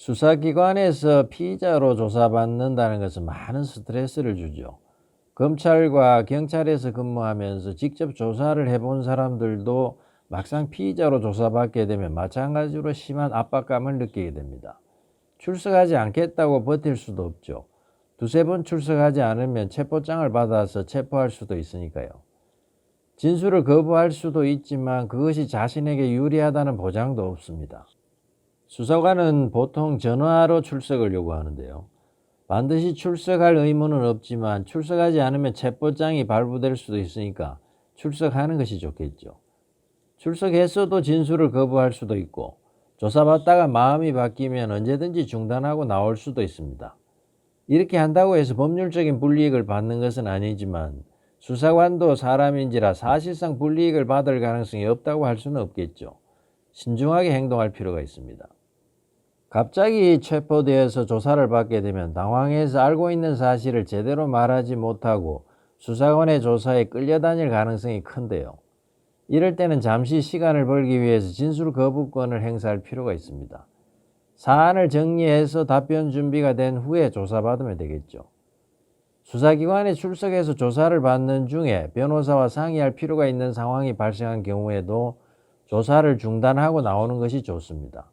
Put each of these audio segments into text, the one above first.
수사기관에서 피의자로 조사받는다는 것은 많은 스트레스를 주죠. 검찰과 경찰에서 근무하면서 직접 조사를 해본 사람들도 막상 피의자로 조사받게 되면 마찬가지로 심한 압박감을 느끼게 됩니다. 출석하지 않겠다고 버틸 수도 없죠. 두세 번 출석하지 않으면 체포장을 받아서 체포할 수도 있으니까요. 진술을 거부할 수도 있지만 그것이 자신에게 유리하다는 보장도 없습니다. 수사관은 보통 전화로 출석을 요구하는데요. 반드시 출석할 의무는 없지만 출석하지 않으면 체포장이 발부될 수도 있으니까 출석하는 것이 좋겠죠. 출석했어도 진술을 거부할 수도 있고 조사받다가 마음이 바뀌면 언제든지 중단하고 나올 수도 있습니다. 이렇게 한다고 해서 법률적인 불이익을 받는 것은 아니지만 수사관도 사람인지라 사실상 불이익을 받을 가능성이 없다고 할 수는 없겠죠. 신중하게 행동할 필요가 있습니다. 갑자기 체포되어서 조사를 받게 되면 당황해서 알고 있는 사실을 제대로 말하지 못하고 수사관의 조사에 끌려다닐 가능성이 큰데요. 이럴 때는 잠시 시간을 벌기 위해서 진술 거부권을 행사할 필요가 있습니다. 사안을 정리해서 답변 준비가 된 후에 조사받으면 되겠죠. 수사기관에 출석해서 조사를 받는 중에 변호사와 상의할 필요가 있는 상황이 발생한 경우에도 조사를 중단하고 나오는 것이 좋습니다.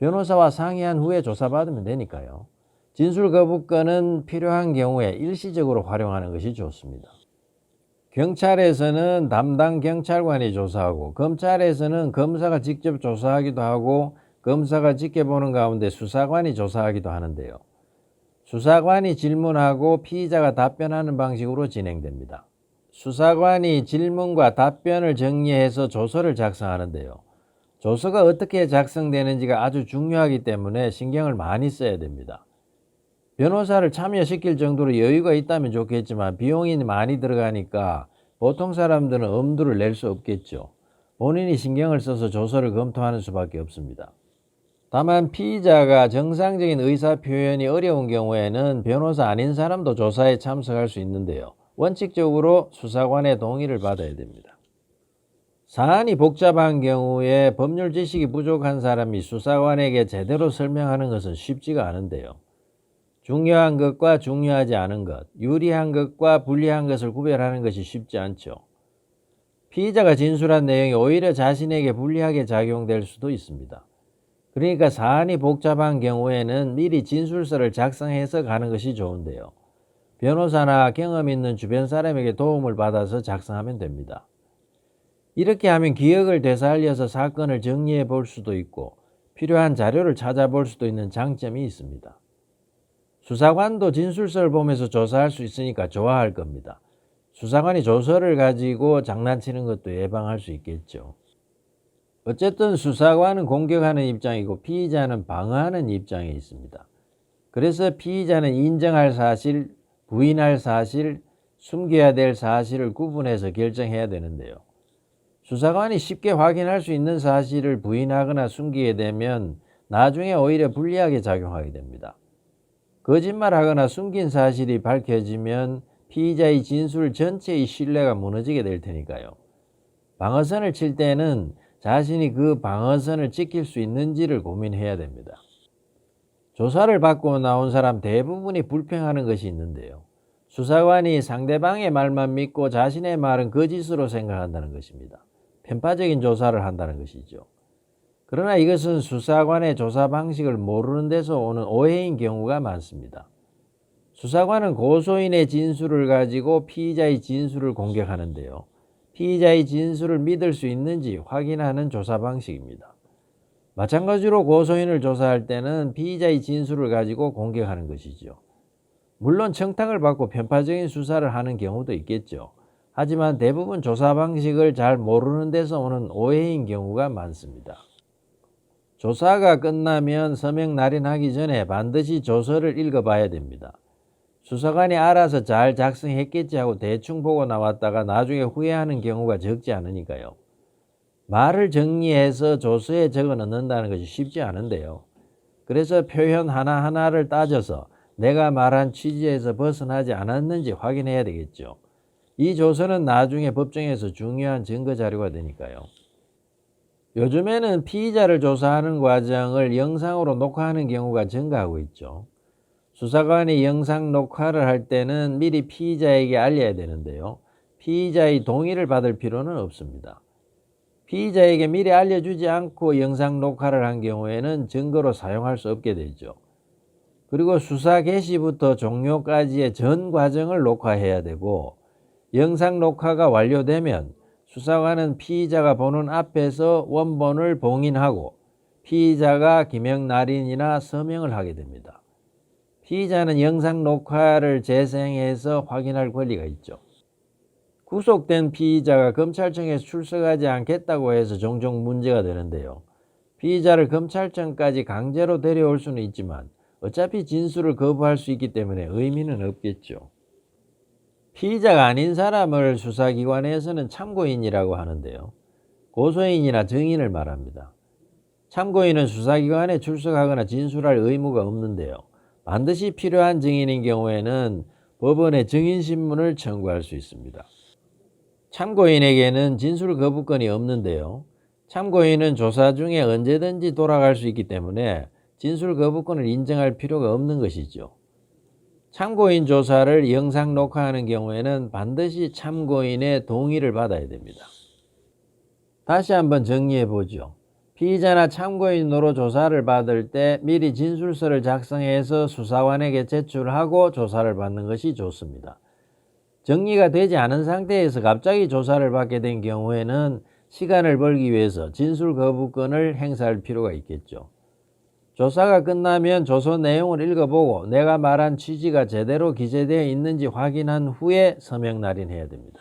변호사와 상의한 후에 조사받으면 되니까요. 진술 거부권은 필요한 경우에 일시적으로 활용하는 것이 좋습니다. 경찰에서는 담당 경찰관이 조사하고 검찰에서는 검사가 직접 조사하기도 하고 검사가 지켜보는 가운데 수사관이 조사하기도 하는데요. 수사관이 질문하고 피의자가 답변하는 방식으로 진행됩니다. 수사관이 질문과 답변을 정리해서 조서를 작성하는데요. 조서가 어떻게 작성되는지가 아주 중요하기 때문에 신경을 많이 써야 됩니다. 변호사를 참여시킬 정도로 여유가 있다면 좋겠지만 비용이 많이 들어가니까 보통 사람들은 엄두를 낼 수 없겠죠. 본인이 신경을 써서 조서를 검토하는 수밖에 없습니다. 다만 피의자가 정상적인 의사표현이 어려운 경우에는 변호사 아닌 사람도 조사에 참석할 수 있는데요. 원칙적으로 수사관의 동의를 받아야 됩니다. 사안이 복잡한 경우에 법률 지식이 부족한 사람이 수사관에게 제대로 설명하는 것은 쉽지가 않은데요. 중요한 것과 중요하지 않은 것, 유리한 것과 불리한 것을 구별하는 것이 쉽지 않죠. 피의자가 진술한 내용이 오히려 자신에게 불리하게 작용될 수도 있습니다. 그러니까 사안이 복잡한 경우에는 미리 진술서를 작성해서 가는 것이 좋은데요. 변호사나 경험 있는 주변 사람에게 도움을 받아서 작성하면 됩니다. 이렇게 하면 기억을 되살려서 사건을 정리해 볼 수도 있고 필요한 자료를 찾아볼 수도 있는 장점이 있습니다. 수사관도 진술서를 보면서 조사할 수 있으니까 좋아할 겁니다. 수사관이 조서를 가지고 장난치는 것도 예방할 수 있겠죠. 어쨌든 수사관은 공격하는 입장이고 피의자는 방어하는 입장에 있습니다. 그래서 피의자는 인정할 사실, 부인할 사실, 숨겨야 될 사실을 구분해서 결정해야 되는데요. 수사관이 쉽게 확인할 수 있는 사실을 부인하거나 숨기게 되면 나중에 오히려 불리하게 작용하게 됩니다. 거짓말하거나 숨긴 사실이 밝혀지면 피의자의 진술 전체의 신뢰가 무너지게 될 테니까요. 방어선을 칠 때는 자신이 그 방어선을 지킬 수 있는지를 고민해야 됩니다. 조사를 받고 나온 사람 대부분이 불평하는 것이 있는데요. 수사관이 상대방의 말만 믿고 자신의 말은 거짓으로 생각한다는 것입니다. 편파적인 조사를 한다는 것이죠. 그러나 이것은 수사관의 조사 방식을 모르는 데서 오는 오해인 경우가 많습니다. 수사관은 고소인의 진술을 가지고 피의자의 진술을 공격하는데요. 피의자의 진술을 믿을 수 있는지 확인하는 조사 방식입니다. 마찬가지로 고소인을 조사할 때는 피의자의 진술을 가지고 공격하는 것이죠. 물론 청탁을 받고 편파적인 수사를 하는 경우도 있겠죠. 하지만 대부분 조사 방식을 잘 모르는 데서 오는 오해인 경우가 많습니다. 조사가 끝나면 서명 날인하기 전에 반드시 조서를 읽어봐야 됩니다. 수사관이 알아서 잘 작성했겠지 하고 대충 보고 나왔다가 나중에 후회하는 경우가 적지 않으니까요. 말을 정리해서 조서에 적어 넣는다는 것이 쉽지 않은데요. 그래서 표현 하나하나를 따져서 내가 말한 취지에서 벗어나지 않았는지 확인해야 되겠죠. 이 조서는 나중에 법정에서 중요한 증거 자료가 되니까요. 요즘에는 피의자를 조사하는 과정을 영상으로 녹화하는 경우가 증가하고 있죠. 수사관이 영상 녹화를 할 때는 미리 피의자에게 알려야 되는데요. 피의자의 동의를 받을 필요는 없습니다. 피의자에게 미리 알려주지 않고 영상 녹화를 한 경우에는 증거로 사용할 수 없게 되죠. 그리고 수사 개시부터 종료까지의 전 과정을 녹화해야 되고, 영상 녹화가 완료되면 수사관은 피의자가 보는 앞에서 원본을 봉인하고 피의자가 기명 날인이나 서명을 하게 됩니다. 피의자는 영상 녹화를 재생해서 확인할 권리가 있죠. 구속된 피의자가 검찰청에 출석하지 않겠다고 해서 종종 문제가 되는데요. 피의자를 검찰청까지 강제로 데려올 수는 있지만 어차피 진술을 거부할 수 있기 때문에 의미는 없겠죠. 피의자가 아닌 사람을 수사기관에서는 참고인이라고 하는데요. 고소인이나 증인을 말합니다. 참고인은 수사기관에 출석하거나 진술할 의무가 없는데요. 반드시 필요한 증인인 경우에는 법원에 증인신문을 청구할 수 있습니다. 참고인에게는 진술 거부권이 없는데요. 참고인은 조사 중에 언제든지 돌아갈 수 있기 때문에 진술 거부권을 인정할 필요가 없는 것이죠. 참고인 조사를 영상 녹화하는 경우에는 반드시 참고인의 동의를 받아야 됩니다. 다시 한번 정리해 보죠. 피의자나 참고인으로 조사를 받을 때 미리 진술서를 작성해서 수사관에게 제출하고 조사를 받는 것이 좋습니다. 정리가 되지 않은 상태에서 갑자기 조사를 받게 된 경우에는 시간을 벌기 위해서 진술 거부권을 행사할 필요가 있겠죠. 조사가 끝나면 조서 내용을 읽어보고 내가 말한 취지가 제대로 기재되어 있는지 확인한 후에 서명 날인해야 됩니다.